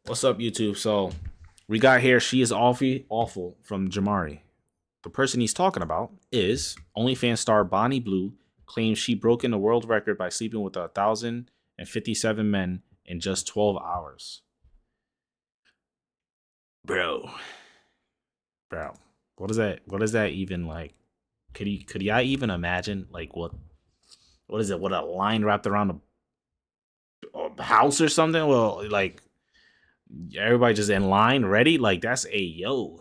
What's up, YouTube? So we got here. She is awful from Jamari. The person he's talking about is OnlyFans star Bonnie Blue. Claims she broken the world record by sleeping with 1,057 men in just 12 hours. Bro, what is that? What is that even like? Could y'all even imagine like what is it? What, a line wrapped around a house or something? Well, like everybody just in line, ready? Like that's a yo.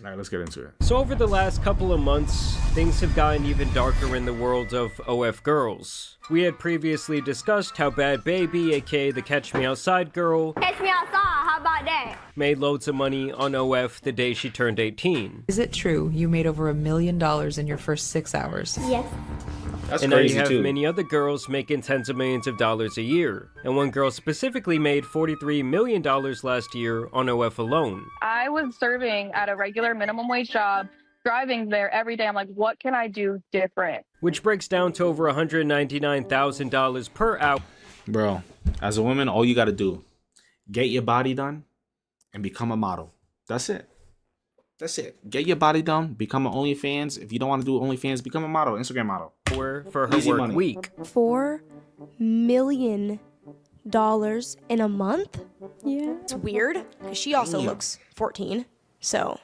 All right, let's get into it. So over the last couple of months, things have gotten even darker in the world of OF girls. We had previously discussed how Bad Baby, aka the Catch Me Outside girl, Catch me outside, how about that? made loads of money on OF the day she turned 18. Is it true you made over $1 million in your first 6 hours? Yes. That's And now you crazy have too. many other girls making tens of millions of dollars a year. And one girl specifically made $43 million last year on OF alone. I was serving at a regular minimum wage job, driving there every day. I'm like, what can I do different? Which breaks down to over $199,000 per hour. Bro, as a woman, all you got to do, get your body done and become a model. That's it. That's it. Get your body done, become an OnlyFans. If you don't want to do OnlyFans, become a model, Instagram model. For her Easy work money. week. $4 million in a month? Yeah. It's weird, because she also Damn. looks 14. So,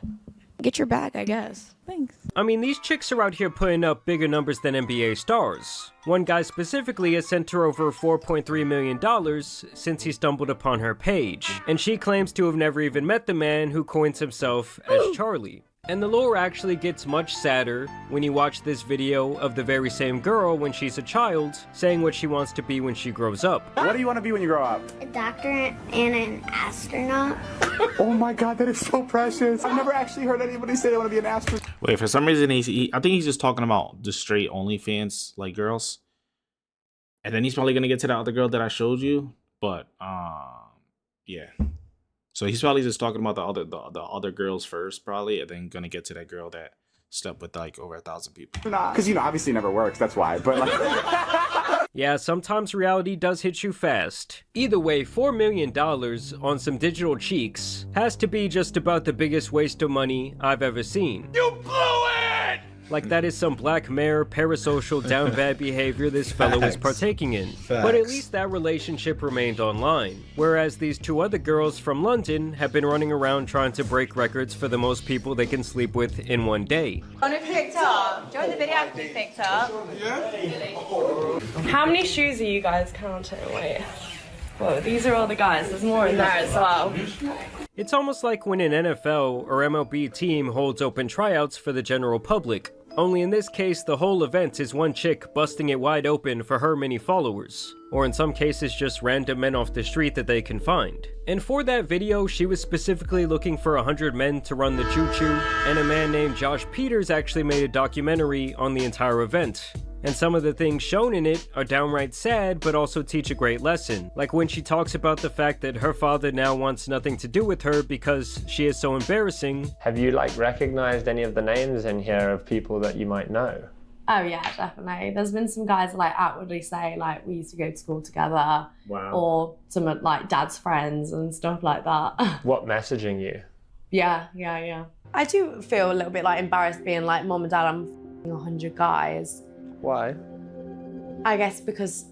get your bag, I guess. Thanks. I mean, these chicks are out here putting up bigger numbers than NBA stars. One guy specifically has sent her over $4.3 million since he stumbled upon her page, and she claims to have never even met the man who coins himself as Charlie. And the lore actually gets much sadder when you watch this video of the very same girl when she's a child, saying what she wants to be when she grows up. What do you want to be when you grow up? A doctor and an astronaut. Oh my god, that is so precious. I've never actually heard anybody say they want to be an astronaut. Wait, for some reason, I think he's just talking about the straight OnlyFans, like girls. And then he's probably going to get to that other girl that I showed you. But, yeah. So he's probably just talking about the other girls first, probably, and then gonna get to that girl that slept with like over 1,000 people. Because, obviously it never works, that's why. But, like... Yeah, sometimes reality does hit you fast. Either way, $4 million on some digital cheeks has to be just about the biggest waste of money I've ever seen. You blew it! Like that is some Black Mirror parasocial down bad behavior this fellow is partaking in. But at least that relationship remained online. Whereas these two other girls from London have been running around trying to break records for the most people they can sleep with in one day. On a picked up. Join the video to be picked up. How many shoes are you guys counting? Wait. Whoa, these are all the guys. There's more in there as well. It's almost like when an NFL or MLB team holds open tryouts for the general public. Only in this case, the whole event is one chick busting it wide open for her many followers. Or in some cases, just random men off the street that they can find. And for that video, she was specifically looking for 100 men to run the choo-choo, and a man named Josh Peters actually made a documentary on the entire event. And some of the things shown in it are downright sad, but also teach a great lesson. Like when she talks about the fact that her father now wants nothing to do with her because she is so embarrassing. Have you recognized any of the names in here of people that you might know? Oh yeah, definitely. There's been some guys outwardly say we used to go to school together. Wow. Or some of dad's friends and stuff like that. What messaging you? Yeah. I do feel a little bit embarrassed being Mom and Dad, I'm 100 guys. Why? I guess because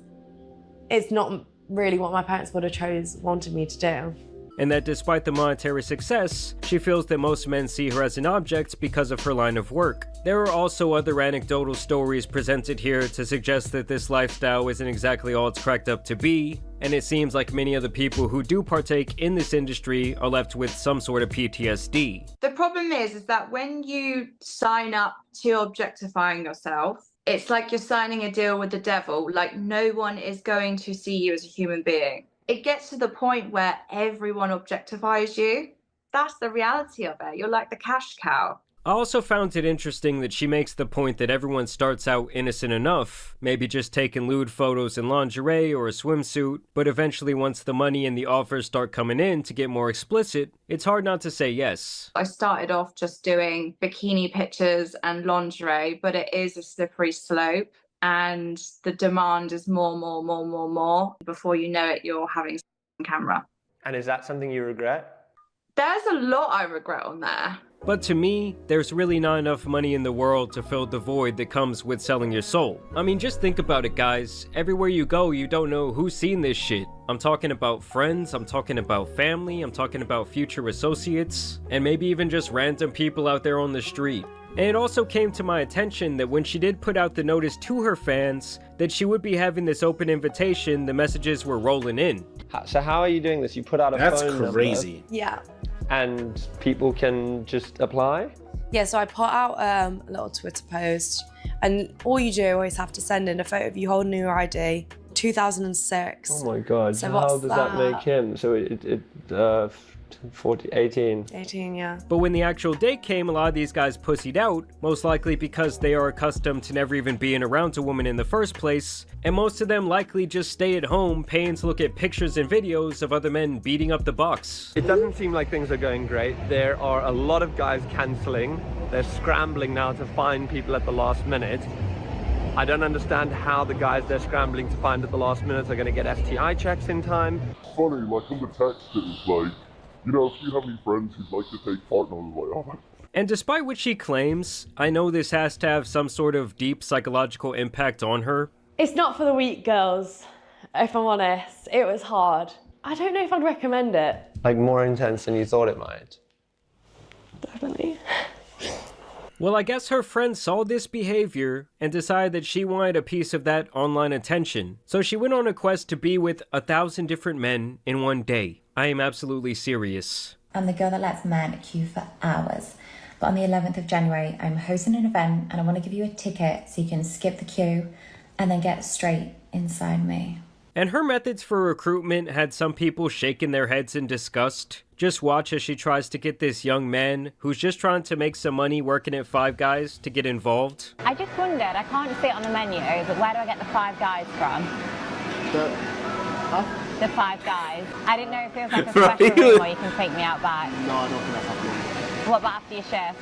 it's not really what my parents would have wanted me to do. And that despite the monetary success, she feels that most men see her as an object because of her line of work. There are also other anecdotal stories presented here to suggest that this lifestyle isn't exactly all it's cracked up to be, and it seems like many of the people who do partake in this industry are left with some sort of PTSD. The problem is that when you sign up to objectifying yourself, it's like you're signing a deal with the devil. No one is going to see you as a human being. It gets to the point where everyone objectifies you. That's the reality of it. You're like the cash cow. I also found it interesting that she makes the point that everyone starts out innocent enough, maybe just taking lewd photos in lingerie or a swimsuit, but eventually once the money and the offers start coming in to get more explicit, it's hard not to say yes. I started off just doing bikini pictures and lingerie, but it is a slippery slope. and the demand is more. Before you know it, you're having on camera. And is that something you regret? There's a lot I regret on there. But to me, there's really not enough money in the world to fill the void that comes with selling your soul. I mean, just think about it, guys. Everywhere you go, you don't know who's seen this shit. I'm talking about friends, I'm talking about family, I'm talking about future associates, and maybe even just random people out there on the street. And it also came to my attention that when she did put out the notice to her fans that she would be having this open invitation, the messages were rolling in. So how are you doing this? You put out a That's phone crazy. Yeah. number and people can just apply? Yeah, so I put out a little Twitter post, and all you do always have to send in a photo of you holding your ID, 2006. Oh my God, So how what's does that make him? So 18. 18, yeah. But when the actual date came, a lot of these guys pussied out, most likely because they are accustomed to never even being around a woman in the first place, and most of them likely just stay at home paying to look at pictures and videos of other men beating up the box. It doesn't seem like things are going great. There are a lot of guys cancelling. They're scrambling now to find people at the last minute. I don't understand how the guys they're scrambling to find at the last minute are going to get STI checks in time. Funny, like in the text it was like, you know, if you have any friends who'd like to take part, and I was like, oh. And despite what she claims, I know this has to have some sort of deep psychological impact on her. It's not for the weak, girls, if I'm honest. It was hard. I don't know if I'd recommend it. Like more intense than you thought it might. Definitely. Well, I guess her friend saw this behavior and decided that she wanted a piece of that online attention. So she went on a quest to be with 1,000 different men in one day. I am absolutely serious. I'm the girl that lets men queue for hours. But on the 11th of January, I'm hosting an event and I want to give you a ticket so you can skip the queue and then get straight inside me. And her methods for recruitment had some people shaking their heads in disgust. Just watch as she tries to get this young man, who's just trying to make some money working at Five Guys, to get involved. I just wondered, I can't see it on the menu, but where do I get the Five Guys from? The Five Guys. I didn't know if there was like a special room where you can take me out back. No, I don't think that's happening. What about after your shift?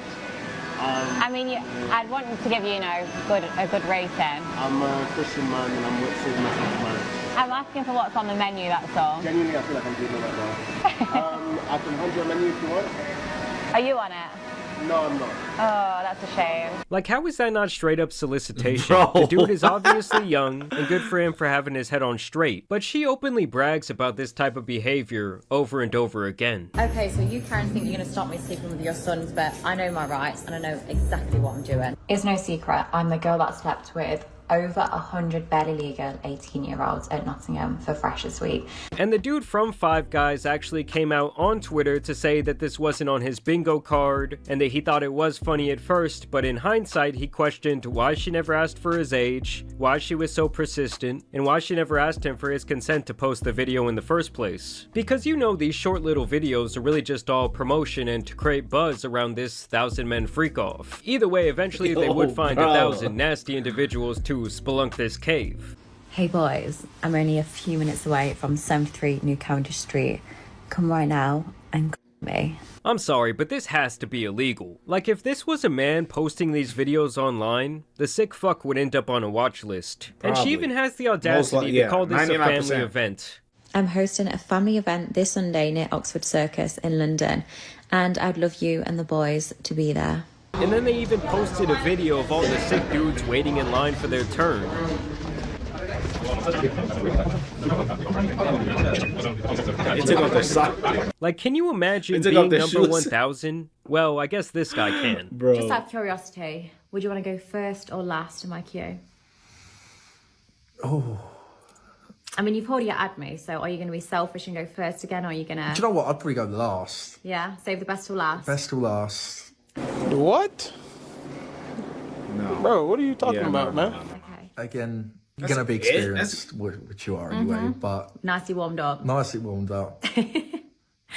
I mean, I'd want to give you, a good rating. I'm a Christian man and I'm saving myself for marriage. I'm asking for what's on the menu, that's all. Genuinely, I feel like I'm doing it right now. I can hand you a menu if you want. Are you on it? No, I'm not. Oh, that's a shame. Like, how is that not straight up solicitation? Bro. The dude is obviously young, and good for him for having his head on straight, but she openly brags about this type of behavior over and over again. Okay, so you Karen think you're going to stop me sleeping with your sons, but I know my rights and I know exactly what I'm doing. It's no secret, I'm the girl that slept with over 100 barely legal 18-year-olds at Nottingham for Freshers Week. And the dude from Five Guys actually came out on Twitter to say that this wasn't on his bingo card, and that he thought it was funny at first, but in hindsight he questioned why she never asked for his age, why she was so persistent, and why she never asked him for his consent to post the video in the first place. Because these short little videos are really just all promotion and to create buzz around this 1,000 men freak-off. Either way, eventually they would find 1,000 nasty individuals to spelunk this cave. Hey boys, I'm only a few minutes away from 73 New Cavendish Street. Come right now and call me. I'm sorry, but this has to be illegal. Like, if this was a man posting these videos online, the sick fuck would end up on a watch list. And she even has the audacity to call this a 99%. family event. I'm hosting a family event this Sunday near Oxford Circus in London, and I'd love you and the boys to be there. And then they even posted a video of all the sick dudes waiting in line for their turn. Like, can you imagine being number 1,000? Well, I guess this guy can. Bro. Just out of curiosity, would you want to go first or last in my queue? Oh. I mean, you've already had me, so are you going to be selfish and go first again, or are you going to... Do you know what? I'd probably go last. Yeah? Save the best till last? Best till last. What? No. Bro, what are you talking about, man? Okay. Again, you're going to be experienced, which you are anyway, but... Nicely warmed up. Nicely warmed up.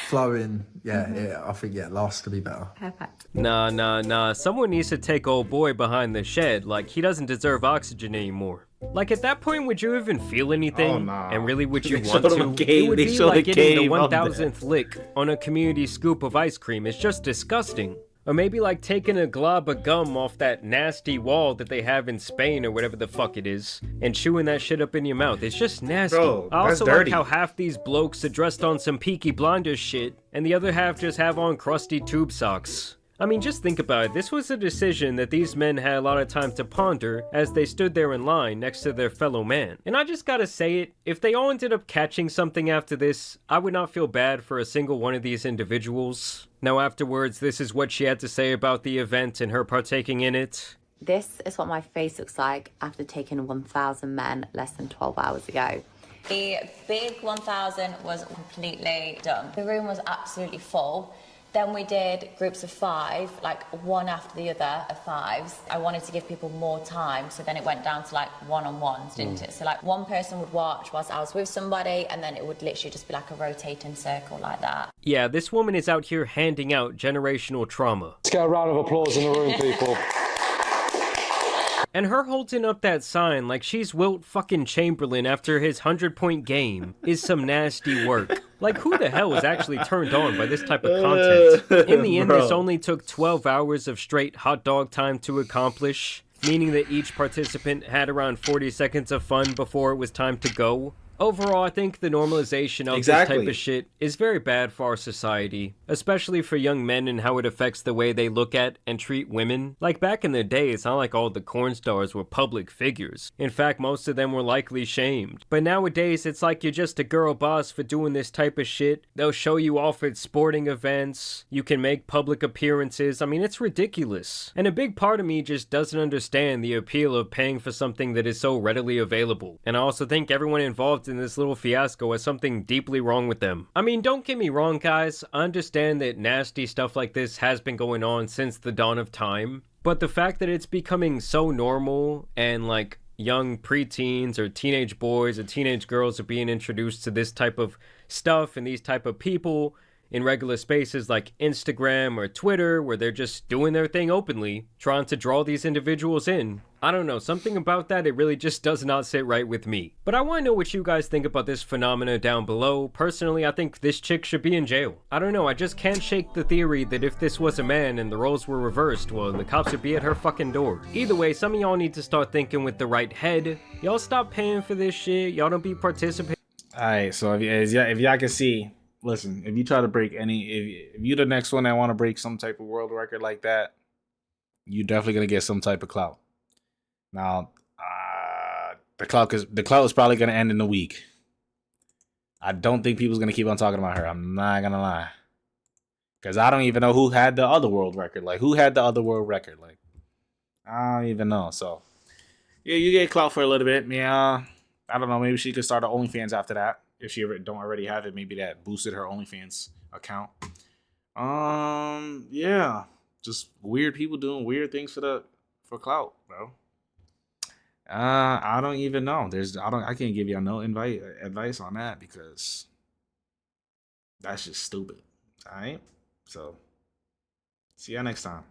Flowing, I think, last to be better. Perfect. Nah. Someone needs to take old boy behind the shed. Like, he doesn't deserve oxygen anymore. Like, at that point, would you even feel anything? Oh, nah. And really, would you They want showed him to? a game. It would They be showed like a getting the game of 1,000th lick on a community scoop of ice cream. It's just disgusting. Or maybe like taking a glob of gum off that nasty wall that they have in Spain or whatever the fuck it is, and chewing that shit up in your mouth. It's just nasty. Bro, I that's also dirty. like how half these blokes are dressed on some Peaky Blinders shit, and the other half just have on crusty tube socks. I mean, just think about it. This was a decision that these men had a lot of time to ponder as they stood there in line next to their fellow man. And I just gotta say it, if they all ended up catching something after this, I would not feel bad for a single one of these individuals. Now afterwards, this is what she had to say about the event and her partaking in it. This is what my face looks like after taking 1,000 men less than 12 hours ago. The big 1,000 was completely done. The room was absolutely full. Then we did groups of 5, like one after the other of 5s. I wanted to give people more time, so then it went down to like one-on-ones, didn't it? So like one person would watch whilst I was with somebody, and then it would literally just be like a rotating circle like that. Yeah, this woman is out here handing out generational trauma. Let's get a round of applause in the room, people. And her holding up that sign like she's Wilt fucking Chamberlain after his 100-point game is some nasty work. Like, who the hell is actually turned on by this type of content? In the end, this only took 12 hours of straight hot dog time to accomplish, meaning that each participant had around 40 seconds of fun before it was time to go. Overall, I think the normalization of this type of shit is very bad for our society, especially for young men and how it affects the way they look at and treat women. Like back in the day, it's not like all the corn stars were public figures. In fact, most of them were likely shamed. But nowadays, it's like you're just a girl boss for doing this type of shit. They'll show you off at sporting events. You can make public appearances. I mean, it's ridiculous. And a big part of me just doesn't understand the appeal of paying for something that is so readily available. And I also think everyone involved in this little fiasco has something deeply wrong with them. I mean, don't get me wrong, guys. I understand that nasty stuff like this has been going on since the dawn of time, but the fact that it's becoming so normal and like young preteens or teenage boys or teenage girls are being introduced to this type of stuff and these type of people in regular spaces like Instagram or Twitter, where they're just doing their thing openly, trying to draw these individuals in. I don't know, something about that, it really just does not sit right with me. But I want to know what you guys think about this phenomena down below. Personally, I think this chick should be in jail. I don't know, I just can't shake the theory that if this was a man and the roles were reversed, well, the cops would be at her fucking door. Either way, some of y'all need to start thinking with the right head. Y'all stop paying for this shit. Y'all don't be participating. Alright, so if y'all can see, listen, if you try to break if you the next one that want to break some type of world record like that, you definitely gonna get some type of clout. Now, the clout is probably gonna end in a week. I don't think people's gonna keep on talking about her. I'm not gonna lie, because I don't even know who had the other world record. Like, who had the other world record? Like, I don't even know. So, yeah, you get clout for a little bit. Yeah, I don't know. Maybe she could start an OnlyFans after that. If she don't already have it, maybe that boosted her OnlyFans account. Yeah, just weird people doing weird things for clout, bro. I don't even know. I can't give you no advice on that, because that's just stupid. All right, so see y'all next time.